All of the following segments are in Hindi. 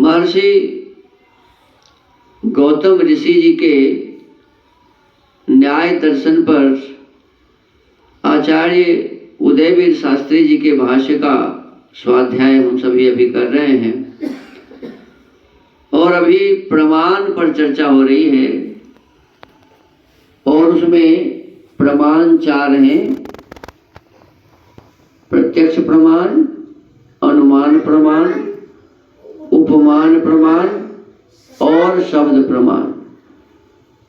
महर्षि गौतम ऋषि जी के न्याय दर्शन पर आचार्य उदयवीर शास्त्री जी के भाष्य का स्वाध्याय हम सभी अभी कर रहे हैं और अभी प्रमाण पर चर्चा हो रही है और उसमें प्रमाण 4 हैं। प्रत्यक्ष प्रमाण, अनुमान प्रमाण, उपमान प्रमाण और शब्द प्रमाण।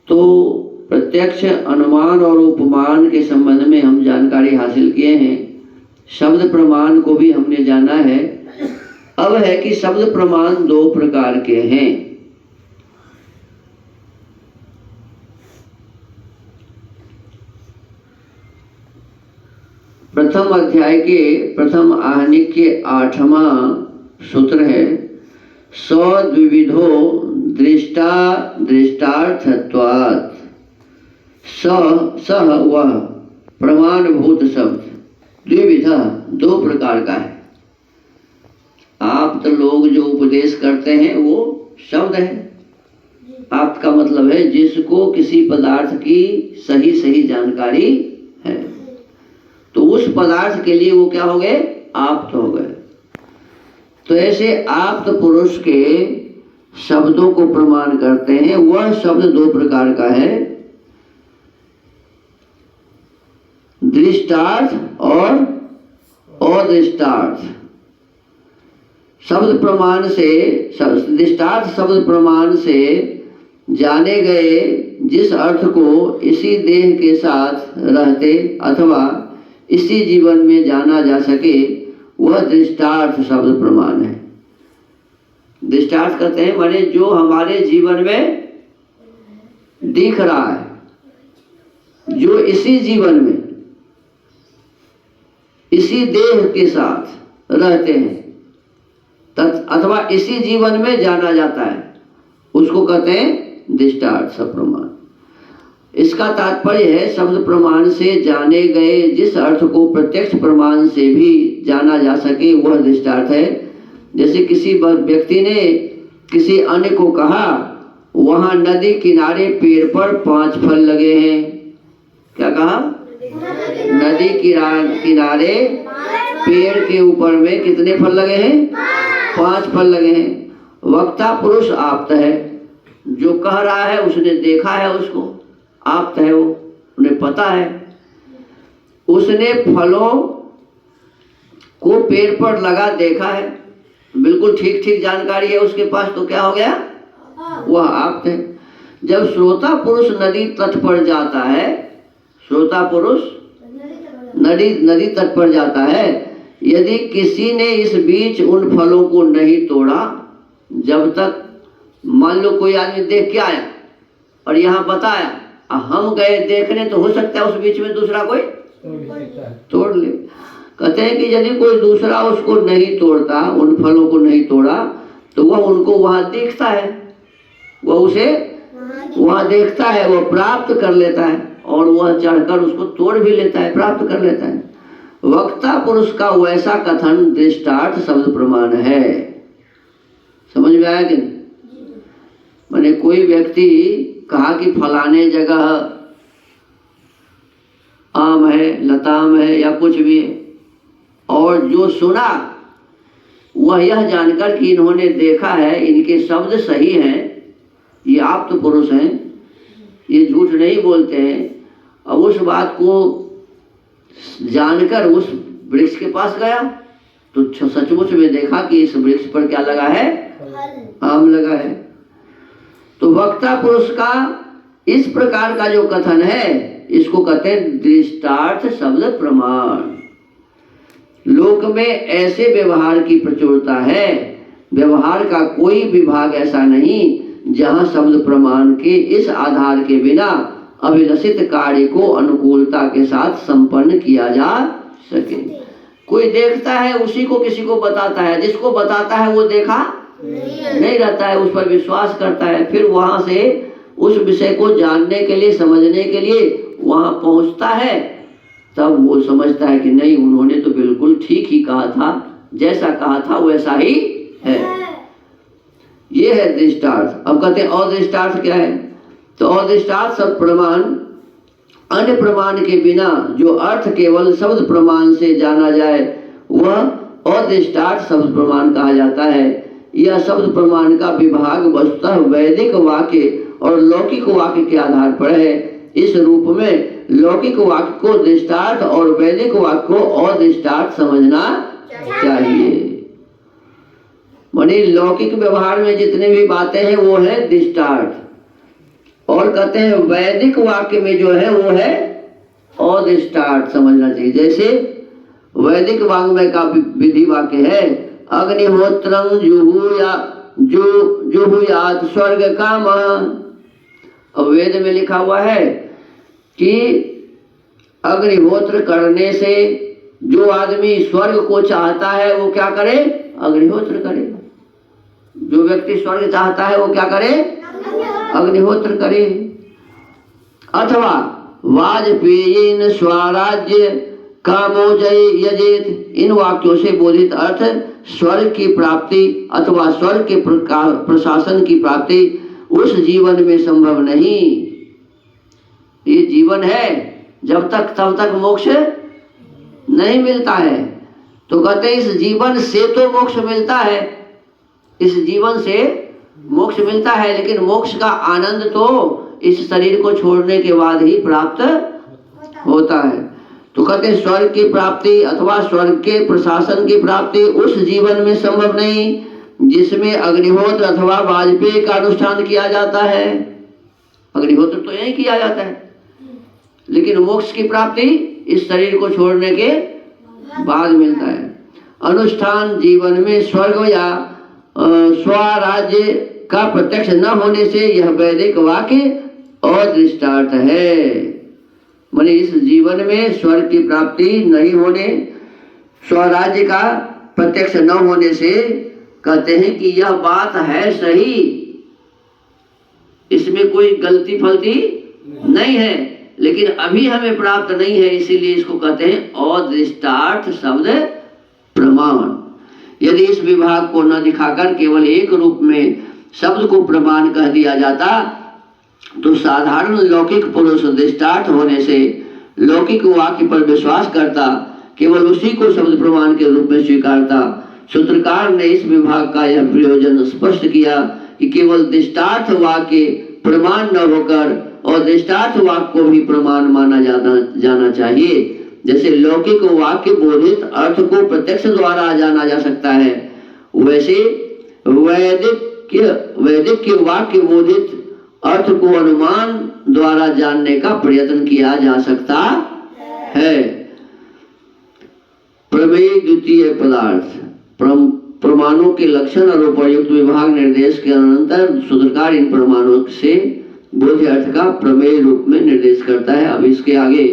तो प्रत्यक्ष, अनुमान और उपमान के संबंध में हम जानकारी हासिल किए हैं। शब्द प्रमाण को भी हमने जाना है। अब है कि शब्द प्रमाण 2 प्रकार के हैं। प्रथम अध्याय के प्रथम आहनिक के 8वां सूत्र है, सद्विविधो दृष्टा दृष्टार्थत्वात्। सह वह प्रमाणभूत शब्द द्विविधा 2 प्रकार का है। आप तो लोग जो उपदेश करते हैं वो शब्द है। आप का मतलब है जिसको किसी पदार्थ की सही जानकारी है, तो उस पदार्थ के लिए वो क्या हो गए? आप्त हो गए। तो ऐसे आप्त पुरुष के शब्दों को प्रमाण करते हैं। वह शब्द 2 प्रकार का है, दृष्टार्थ और अदृष्टार्थ। शब्द प्रमाण से, दृष्टार्थ शब्द प्रमाण से जाने गए जिस अर्थ को इसी देह के साथ रहते अथवा इसी जीवन में जाना जा सके, वह दृष्टार्थ शब्द प्रमाण है। दृष्टार्थ कहते हैं माने जो हमारे जीवन में दिख रहा है, जो इसी जीवन में इसी देह के साथ रहते हैं अथवा इसी जीवन में जाना जाता है, उसको कहते हैं दृष्टार्थ शब्द प्रमाण। इसका तात्पर्य है शब्द प्रमाण से जाने गए जिस अर्थ को प्रत्यक्ष प्रमाण से भी जाना जा सके, वह दृष्टार्थ है। जैसे किसी व्यक्ति ने किसी अन्य को कहा, वहां नदी किनारे पेड़ पर 5 फल लगे हैं। क्या कहा? नदी किनारे पेड़ के ऊपर में कितने फल लगे हैं? 5 फल लगे हैं। वक्ता पुरुष आप्त है, जो कह रहा है उसने देखा है, उसको आप्त है, वो उन्हें पता है। उसने फलों को पेड़ पर लगा देखा है, बिल्कुल ठीक जानकारी है उसके पास, तो क्या हो गया? वह आप्त है। जब श्रोता पुरुष नदी तट पर जाता है, श्रोता पुरुष नदी तट पर जाता है, यदि किसी ने इस बीच उन फलों को नहीं तोड़ा, जब तक मान लो कोई आदमी देख के आया और यहाँ बताया, हम गए देखने, तो हो सकता है उस बीच में दूसरा कोई तोड़ ले। कहते हैं कि यदि कोई दूसरा उसको नहीं तोड़ता, उन फलों को नहीं तोड़ा, तो वह उनको वहां देखता है, वह उसे वहां देखता है, वह प्राप्त कर लेता है और वह चढ़कर उसको तोड़ भी लेता है, प्राप्त कर लेता है। वक्ता पुरुष का वैसा कथन दृष्टार्थ शब्द प्रमाण है। समझ में आया कि? माने कोई व्यक्ति कहा कि फलाने जगह आम है, लताम है या कुछ भी है, और जो सुना वह यह जानकर कि इन्होंने देखा है, इनके शब्द सही हैं, ये आप्त पुरुष हैं, ये झूठ नहीं बोलते हैं, और उस बात को जानकर उस वृक्ष के पास गया तो सचमुच में देखा कि इस वृक्ष पर क्या लगा है? आम लगा है। तो वक्ता पुरुष का इस प्रकार का जो कथन है, इसको कहते हैं दृष्टार्थ शब्द प्रमाण। लोक में ऐसे व्यवहार की प्रचुरता है, व्यवहार का कोई विभाग ऐसा नहीं जहां शब्द प्रमाण के इस आधार के बिना अभिलषित कार्य को अनुकूलता के साथ संपन्न किया जा सके। कोई देखता है, उसी को किसी को बताता है, जिसको बताता है वो देखा नहीं रहता है, उस पर विश्वास करता है, फिर वहां से उस विषय को जानने के लिए, समझने के लिए वहां पहुंचता है, तब वो समझता है कि नहीं, उन्होंने तो बिल्कुल ठीक ही कहा था, जैसा कहा था वैसा ही है। ये है दृष्टार्थ। अब कहते हैं अदृष्टार्थ क्या है? तो अदृष्टार्थ सब प्रमाण अन्य प्रमाण के बिना जो अर्थ केवल शब्द प्रमाण से जाना जाए वह अदृष्टार्थ शब्द प्रमाण कहा जाता है। यह शब्द प्रमाण का विभाग वस्तुतः वैदिक वाक्य और लौकिक वाक्य के आधार पर है। इस रूप में लौकिक वाक्य को दृष्टार्थ और वैदिक वाक्य को अदृष्टार्थ समझना चाहिए। माने लौकिक व्यवहार में जितने भी बातें हैं वो है दृष्टार्थ, और कहते हैं वैदिक वाक्य में जो है वो है अदृष्टार्थ समझना चाहिए। जैसे वैदिक वाङ्मय का विधि वाक्य है अग्निहोत्रं जुहुयात् स्वर्ग काम। अब वेद में लिखा हुआ है कि अग्निहोत्र करने से जो आदमी स्वर्ग को चाहता है वो क्या करे? अग्निहोत्र करे। जो व्यक्ति स्वर्ग चाहता है वो क्या करे? अग्निहोत्र करे। अथवा वाजपेयीन स्वराज्य कामोजय यजेत। इन वाक्यों से बोधित अर्थ स्वर्ग की प्राप्ति अथवा स्वर्ग के प्रशासन की प्राप्ति उस जीवन में संभव नहीं। ये जीवन है जब तक तब तक मोक्ष नहीं मिलता है। तो कहते हैं इस जीवन से तो मोक्ष मिलता है, इस जीवन से मोक्ष मिलता है, लेकिन मोक्ष का आनंद तो इस शरीर को छोड़ने के बाद ही प्राप्त होता है। तो कहते हैं स्वर्ग की प्राप्ति अथवा स्वर्ग के प्रशासन की प्राप्ति उस जीवन में संभव नहीं जिसमें अग्निहोत्र अथवा वाजपेय का अनुष्ठान किया जाता है। अग्निहोत्र तो यही किया जाता है, लेकिन मोक्ष की प्राप्ति इस शरीर को छोड़ने के बाद मिलता है। अनुष्ठान जीवन में स्वर्ग या स्वराज्य का प्रत्यक्ष न होने से यह वैदिक वाक्य अदृष्टार्थ है। माने इस जीवन में स्वर्ग की प्राप्ति नहीं होने, स्वराज्य का प्रत्यक्ष न होने से कहते हैं कि यह बात है सही, इसमें कोई गलती फलती नहीं है, लेकिन अभी हमें प्राप्त नहीं है, इसीलिए इसको कहते हैं अदृष्टार्थ शब्द प्रमाण। यदि इस विभाग को न दिखाकर केवल एक रूप में शब्द को प्रमाण कह दिया जाता तो साधारण लौकिक पुरुष दृष्टार्थ होने से लौकिक वाक्य पर विश्वास करता, केवल उसी को शब्द प्रमाण के रूप में स्वीकारता। सूत्रकार ने इस विभाग का यह प्रयोजन स्पष्ट किया कि केवल दृष्टार्थ वाक्य प्रमाण न होकर और दृष्टार्थ वाक्य को भी प्रमाण माना जाना चाहिए। जैसे लौकिक वाक्य बोधित अर्थ को प्रत्यक्ष द्वारा जाना जा सकता है, वैसे वैदिक के वाक्य बोधित अर्थ को अनुमान द्वारा जानने का प्रयत्न किया जा सकता है। प्रमेय द्वितीय पदार्थ प्रमाणों के लक्षण और उपयुक्त विभाग निर्देश के अनंतर सूत्रकार इन प्रमाणों से बोध्य अर्थ का प्रमेय रूप में निर्देश करता है। अब इसके आगे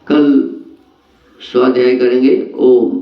कल स्वाध्याय करेंगे। ओम।